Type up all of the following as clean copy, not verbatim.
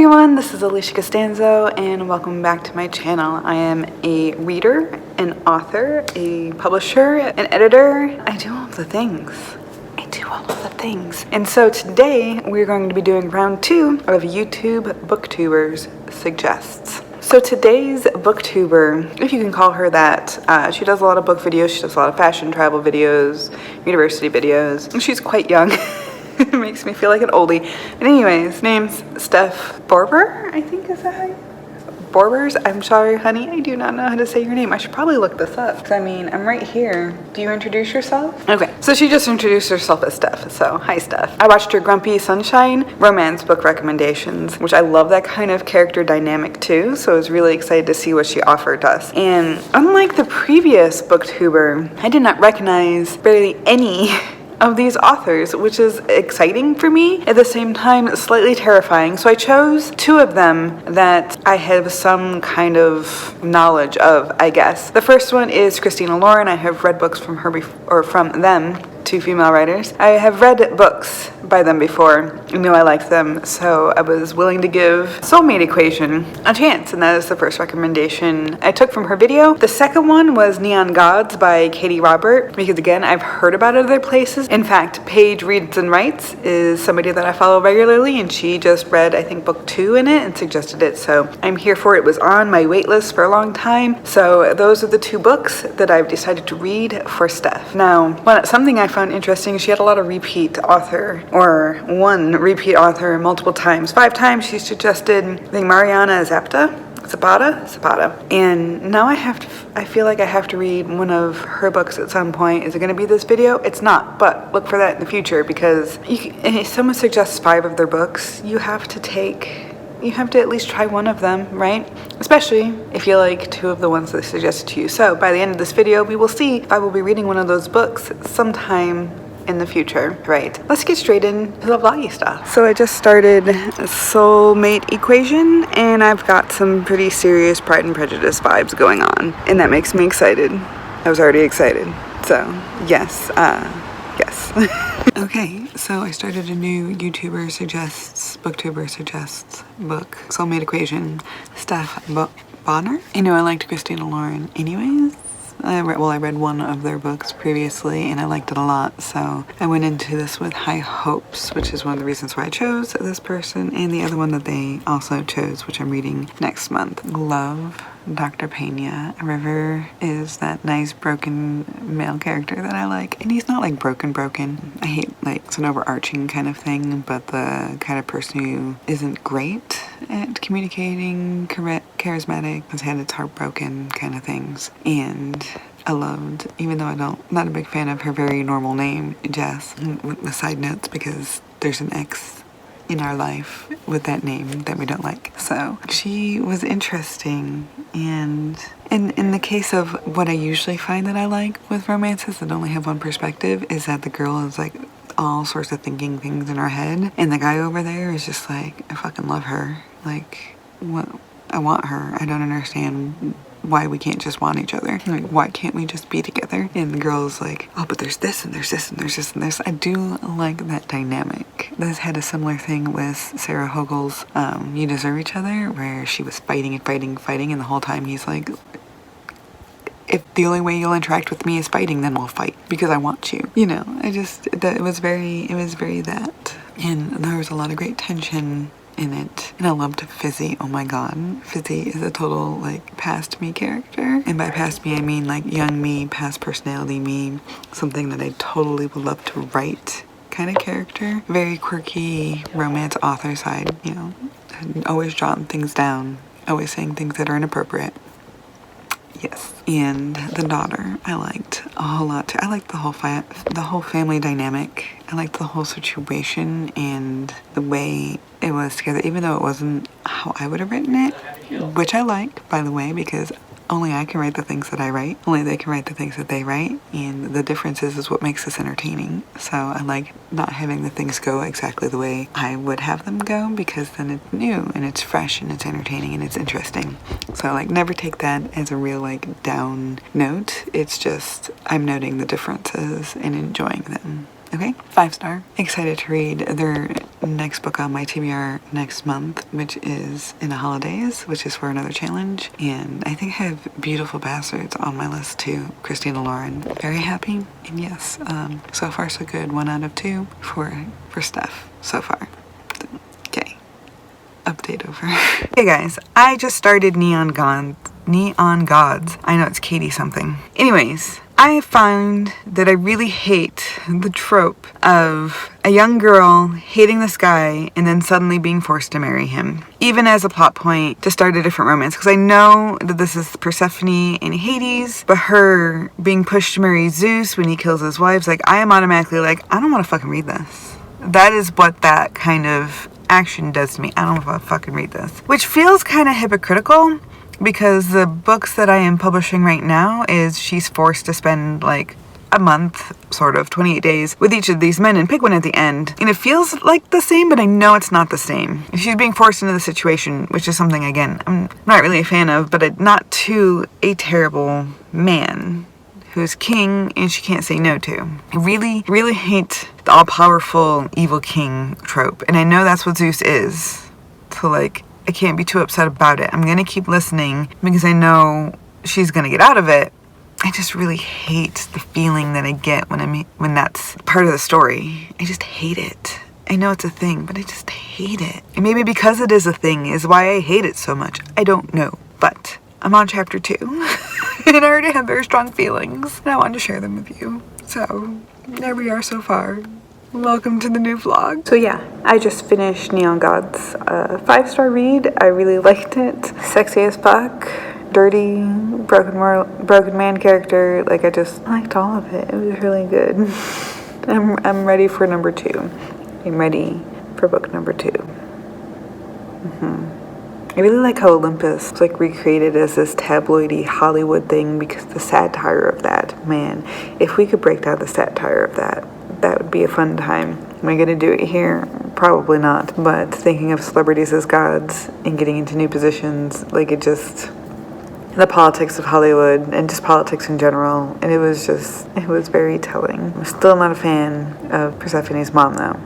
everyone, this is Alisha Costanzo and welcome back to my channel. I am a reader, an author, a publisher, an editor. I do all of the things. And so today we're going to be doing round 2 of YouTube Booktubers Suggests. So today's booktuber, if you can call her that, she does a lot of book videos, she does a lot of fashion travel videos, university videos, and she's quite young. It makes me feel like an oldie. But anyways, name's Steph Bohrer, I think is that how you... Bohrer? I'm sorry, honey, I do not know how to say your name. I should probably look this up, because I mean, I'm right here. Do you introduce yourself? Okay, so she just introduced herself as Steph, so hi Steph. I watched her Grumpy Sunshine romance book recommendations, which I love that kind of character dynamic too, so I was really excited to see what she offered us. And unlike the previous booktuber, I did not recognize barely any of these authors, which is exciting for me, at the same time slightly terrifying. So I chose 2 of them that I have some kind of knowledge of, I guess. The first one is Christina Lauren. I have read books from her or from them, 2 female writers. I have read books by them before. I knew I liked them, so I was willing to give Soulmate Equation a chance, and that is the first recommendation I took from her video. The second one was Neon Gods by Katie Robert, because again, I've heard about it other places. In fact, Paige Reads and Writes is somebody that I follow regularly, and she just read, I think, book 2 in it and suggested it, so I'm here for it. It was on my wait list for a long time, so those are the 2 books that I've decided to read for Steph. Now, something I found interesting, she had a lot of repeat author, or one repeat author multiple times. 5 times she suggested, I think, Mariana Zapata, and now I feel like I have to read one of her books at some point. Is it going to be this video? It's not, but look for that in the future, because if someone suggests 5 of their books, you have to at least try one of them, right? Especially if you like 2 of the ones that I suggested to you. So by the end of this video, we will see if I will be reading one of those books sometime in the future. Right, let's get straight into the vloggy stuff. So I just started Soulmate Equation, and I've got some pretty serious Pride and Prejudice vibes going on, and that makes me excited. I was already excited, so yes. Okay, so I started a new YouTuber suggests, booktuber suggests book, Soulmate Equation, Steph Bohrer. You know, I liked Christina Lauren anyways. I read one of their books previously and I liked it a lot, so I went into this with high hopes, which is one of the reasons why I chose this person, and the other one that they also chose, which I'm reading next month. Love Dr. Pena. River is that nice broken male character that I like, and he's not like broken. I hate like it's an overarching kind of thing, but the kind of person who isn't great at communicating, charismatic, has had its heart broken kind of things. And I loved, even though not a big fan of her very normal name, Jess, with side notes, because there's an ex in our life with that name that we don't like. So she was interesting, and in the case of what I usually find that I like with romances that only have one perspective, is that the girl is like all sorts of thinking things in her head, and the guy over there is just like, I fucking love her. Like, what? I want her. I don't understand why we can't just want each other. Like, why can't we just be together? And the girl's like, oh, but there's this and there's this and there's this and this. I do like that dynamic. This had a similar thing with Sarah Hogel's You Deserve Each Other, where she was fighting, and the whole time he's like, if the only way you'll interact with me is fighting, then we'll fight because I want you. You know, it was very that. And there was a lot of great tension in it. And I loved Fizzy. Oh my god. Fizzy is a total like past me character. And by past me, I mean like young me, past personality me. Something that I totally would love to write kind of character. Very quirky romance author side, you know. Always jotting things down. Always saying things that are inappropriate. Yes. And the daughter I liked a whole lot too. I liked the whole family dynamic. I liked the whole situation and the way it was together, even though it wasn't how I would have written it, which I liked, by the way, because only I can write the things that I write. Only they can write the things that they write. And the difference is what makes this entertaining. So I like not having the things go exactly the way I would have them go, because then it's new and it's fresh and it's entertaining and it's interesting. So like never take that as a real like down note. It's just I'm noting the differences and enjoying them. Okay, 5-star. Excited to read their next book on my TBR next month, which is In the Holidays, which is for another challenge. And I think I have Beautiful Bastards on my list too, Christina Lauren. Very happy. And yes, so far so good. 1 out of 2 for Steph so far. Okay, update over. Hey guys, I just started Neon Gods. I know it's Katie something. Anyways, I find that I really hate the trope of a young girl hating this guy and then suddenly being forced to marry him, even as a plot point to start a different romance. Because I know that this is Persephone and Hades, but her being pushed to marry Zeus when he kills his wives, like, I am automatically like, I don't want to fucking read this. That is what that kind of action does to me. I don't want to fucking read this. Which feels kind of hypocritical, because the books that I am publishing right now is she's forced to spend like a month, sort of 28 days with each of these men and pick one at the end, and it feels like the same, but I know it's not the same. She's being forced into the situation, which is something, again, I'm not really a fan of, but not to a terrible man who's king and she can't say no to. I really hate the all-powerful evil king trope, and I know that's what Zeus is, so like, I can't be too upset about it. I'm gonna keep listening because I know she's gonna get out of it. I just really hate the feeling that I get when that's part of the story. I just hate it. I know it's a thing, but I just hate it. And maybe because it is a thing is why I hate it so much. I don't know. But I'm on chapter 2 and I already have very strong feelings and I wanted to share them with you. So there we are so far. Welcome to the new vlog. So yeah, I just finished Neon Gods. 5-star read. I really liked it. Sexy as fuck. Dirty, broken man character. Like, I just liked all of it. It was really good. I'm ready for number 2. I'm ready for book number 2. I really like how Olympus was like recreated as this tabloidy Hollywood thing, because the satire of that, man, if we could break down the satire of that would be a fun time. Am I gonna do it here? Probably not. But thinking of celebrities as gods and getting into new positions, like, it just, the politics of Hollywood and just politics in general, and it was very telling. I'm still not a fan of Persephone's mom though.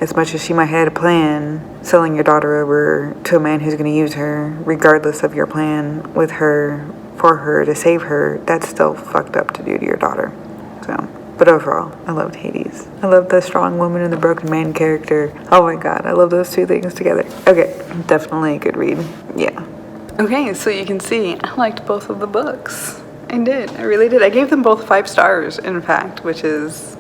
As much as she might have had a plan, selling your daughter over to a man who's going to use her, regardless of your plan with her, for her, to save her, that's still fucked up to do to your daughter. So, but overall, I loved Hades. I love the strong woman and the broken man character. Oh my god, I love those two things together. Okay, definitely a good read. Yeah. Okay, so you can see, I liked both of the books. I did, I really did. I gave them both 5 stars, in fact, which is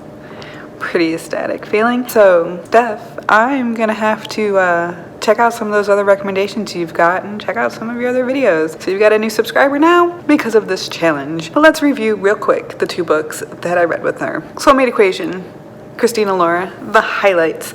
pretty ecstatic feeling. So, Steph, I'm gonna have to check out some of those other recommendations you've got and check out some of your other videos. So you've got a new subscriber now because of this challenge. But let's review real quick the 2 books that I read with her. Soulmate Equation, Christina Laura, the highlights.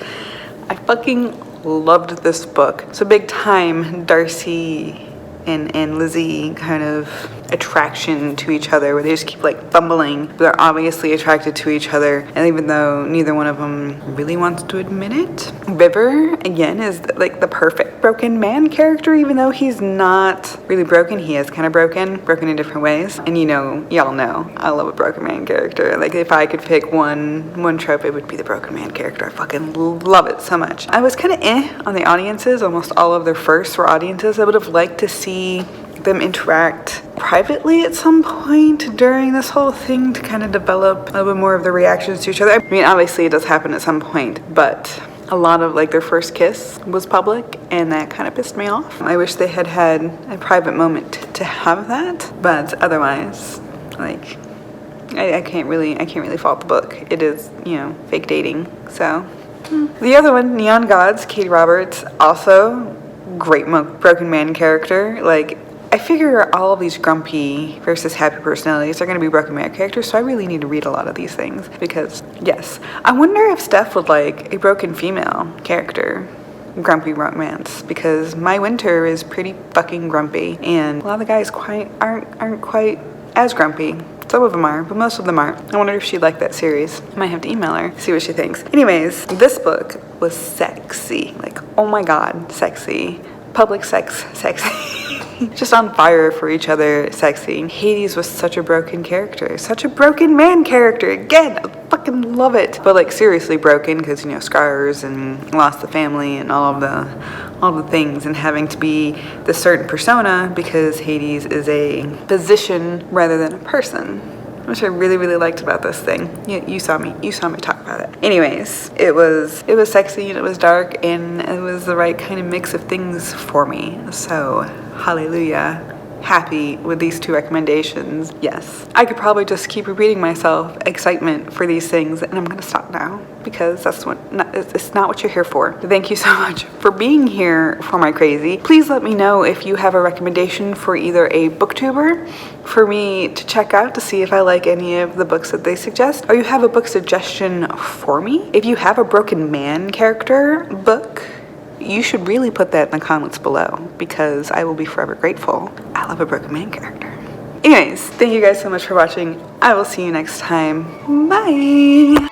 I fucking loved this book. So big time Darcy and Lizzie kind of attraction to each other, where they just keep like fumbling, but they're obviously attracted to each other, and even though neither one of them really wants to admit it. River, again, is like the perfect broken man character, even though he's not really broken. He is kind of broken in different ways, and you know, y'all know I love a broken man character. Like, if I could pick one trope, it would be the broken man character. I fucking love it so much. I was kind of on the audiences. Almost all of their firsts were audiences. I would have liked to see them interact privately at some point during this whole thing to kind of develop a little bit more of their reactions to each other. I mean, obviously it does happen at some point, but a lot of like their first kiss was public, and that kind of pissed me off. I wish they had had a private moment to have that, but otherwise, like, I can't really fault the book. It is, you know, fake dating. So the other one, Neon Gods, Katie Roberts, also great broken man character. Like, I figure all of these grumpy versus happy personalities are going to be broken man characters, so I really need to read a lot of these things, because, yes. I wonder if Steph would like a broken female character, grumpy romance, because my Winter is pretty fucking grumpy, and a lot of the guys aren't quite as grumpy. Some of them are, but most of them aren't. I wonder if she'd like that series. I might have to email her, see what she thinks. Anyways, this book was sexy. Like, oh my god, sexy. public sex sexy. Just on fire for each other sexy. Hades was such a broken character, such a broken man character. Again, I fucking love it. But like seriously broken, because you know, scars and lost the family and all the things, and having to be this certain persona because Hades is a position rather than a person, which I really, really liked about this thing. You saw me talk about it. Anyways, it was sexy and it was dark and it was the right kind of mix of things for me. So, hallelujah. Happy with these two recommendations. Yes, I could probably just keep repeating myself excitement for these things, and I'm gonna stop now because it's not what you're here for. Thank you so much for being here for my crazy. Please let me know if you have a recommendation for either a booktuber for me to check out to see if I like any of the books that they suggest, or you have a book suggestion for me. If you have a broken man character book, you should really put that in the comments below because I will be forever grateful. I love a broken man character. Anyways, thank you guys so much for watching. I will see you next time. Bye!